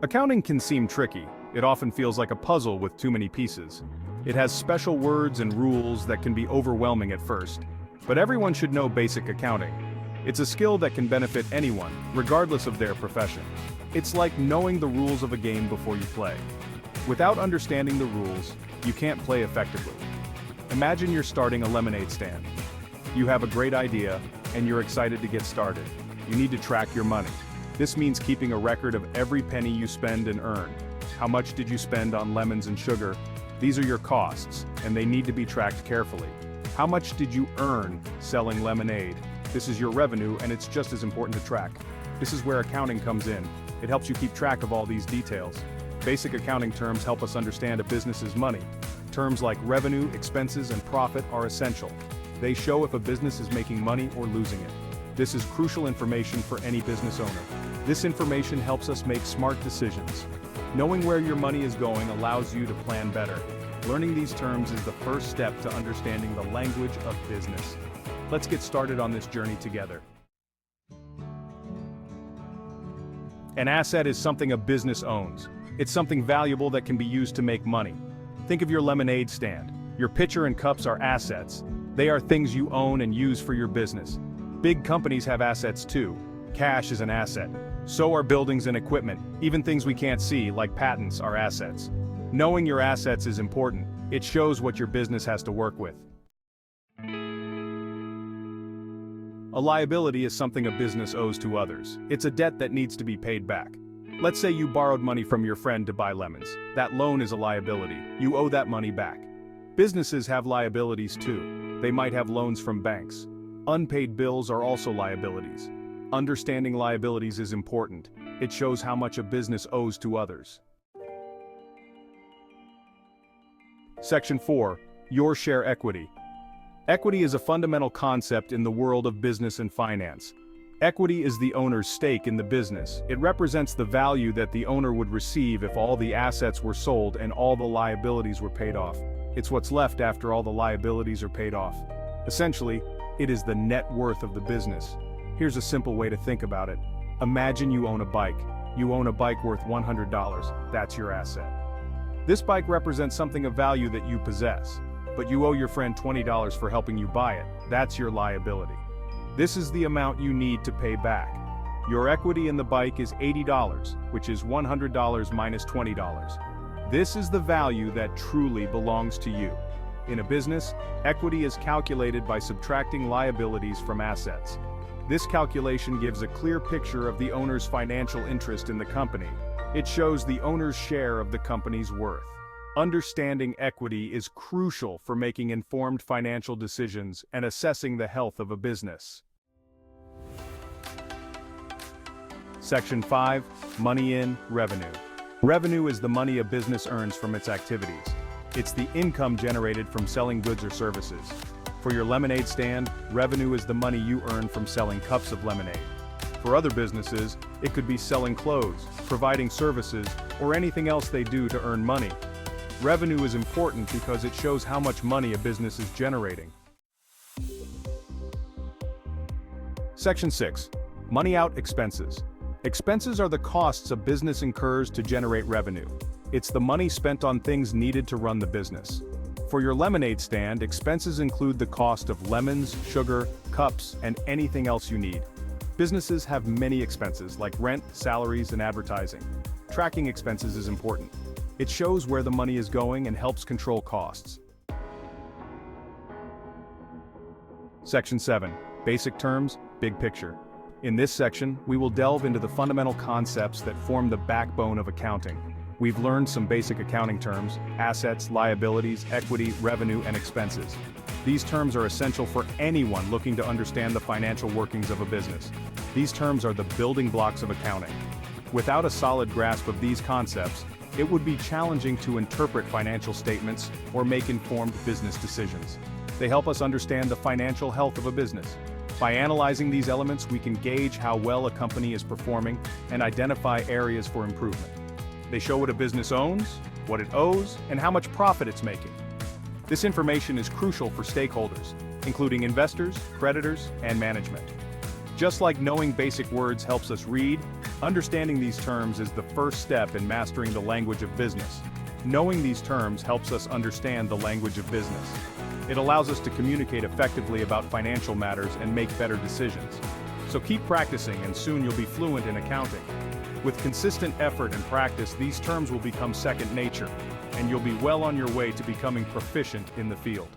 Accounting can seem tricky. It often feels like a puzzle with too many pieces. It has special words and rules that can be overwhelming at first. But everyone should know basic accounting. It's a skill that can benefit anyone, regardless of their profession. It's like knowing the rules of a game before you play. Without understanding the rules, you can't play effectively. Imagine you're starting a lemonade stand. You have a great idea, and you're excited to get started. You need to track your money. This means keeping a record of every penny you spend and earn. How much did you spend on lemons and sugar? These are your costs, and they need to be tracked carefully. How much did you earn selling lemonade? This is your revenue, and it's just as important to track. This is where accounting comes in. It helps you keep track of all these details. Basic accounting terms help us understand a business's money. Terms like revenue, expenses, and profit are essential. They show if a business is making money or losing it. This is crucial information for any business owner. This information helps us make smart decisions. Knowing where your money is going allows you to plan better. Learning these terms is the first step to understanding the language of business. Let's get started on this journey together. An asset is something a business owns. It's something valuable that can be used to make money. Think of your lemonade stand. Your pitcher and cups are assets. They are things you own and use for your business. Big companies have assets too. Cash is an asset. So are buildings and equipment. Even things we can't see, like patents, are assets. Knowing your assets is important. It shows what your business has to work with. A liability is something a business owes to others. It's a debt that needs to be paid back. Let's say you borrowed money from your friend to buy lemons. That loan is a liability. You owe that money back. Businesses have liabilities too. They might have loans from banks. Unpaid bills are also liabilities. Understanding liabilities is important. It shows how much a business owes to others. Section 4. Your share equity. Equity is a fundamental concept in the world of business and finance. Equity is the owner's stake in the business. It represents the value that the owner would receive if all the assets were sold and all the liabilities were paid off. It's what's left after all the liabilities are paid off. Essentially, it is the net worth of the business. Here's a simple way to think about it. Imagine you own a bike. You own a bike worth $100. That's your asset. This bike represents something of value that you possess, but you owe your friend $20 for helping you buy it. That's your liability. This is the amount you need to pay back. Your equity in the bike is $80, which is $100 minus $20. This is the value that truly belongs to you. In a business, equity is calculated by subtracting liabilities from assets. This calculation gives a clear picture of the owner's financial interest in the company. It shows the owner's share of the company's worth. Understanding equity is crucial for making informed financial decisions and assessing the health of a business. Section 5. Money in, revenue. Revenue is the money a business earns from its activities. It's the income generated from selling goods or services. For your lemonade stand, revenue is the money you earn from selling cups of lemonade. For other businesses, it could be selling clothes, providing services, or anything else they do to earn money. Revenue is important because it shows how much money a business is generating. Section 6. Money out, expenses. Expenses are the costs a business incurs to generate revenue. It's the money spent on things needed to run the business. For your lemonade stand, expenses include the cost of lemons, sugar, cups, and anything else you need. Businesses have many expenses like rent, salaries, and advertising. Tracking expenses is important. It shows where the money is going and helps control costs. Section 7. Basic terms, big picture. In this section, we will delve into the fundamental concepts that form the backbone of accounting. We've learned some basic accounting terms: assets, liabilities, equity, revenue, and expenses. These terms are essential for anyone looking to understand the financial workings of a business. These terms are the building blocks of accounting. Without a solid grasp of these concepts, it would be challenging to interpret financial statements or make informed business decisions. They help us understand the financial health of a business. By analyzing these elements, we can gauge how well a company is performing and identify areas for improvement. They show what a business owns, what it owes, and how much profit it's making. This information is crucial for stakeholders, including investors, creditors, and management. Just like knowing basic words helps us read, understanding these terms is the first step in mastering the language of business. Knowing these terms helps us understand the language of business. It allows us to communicate effectively about financial matters and make better decisions. So keep practicing and soon you'll be fluent in accounting. With consistent effort and practice, these terms will become second nature, and you'll be well on your way to becoming proficient in the field.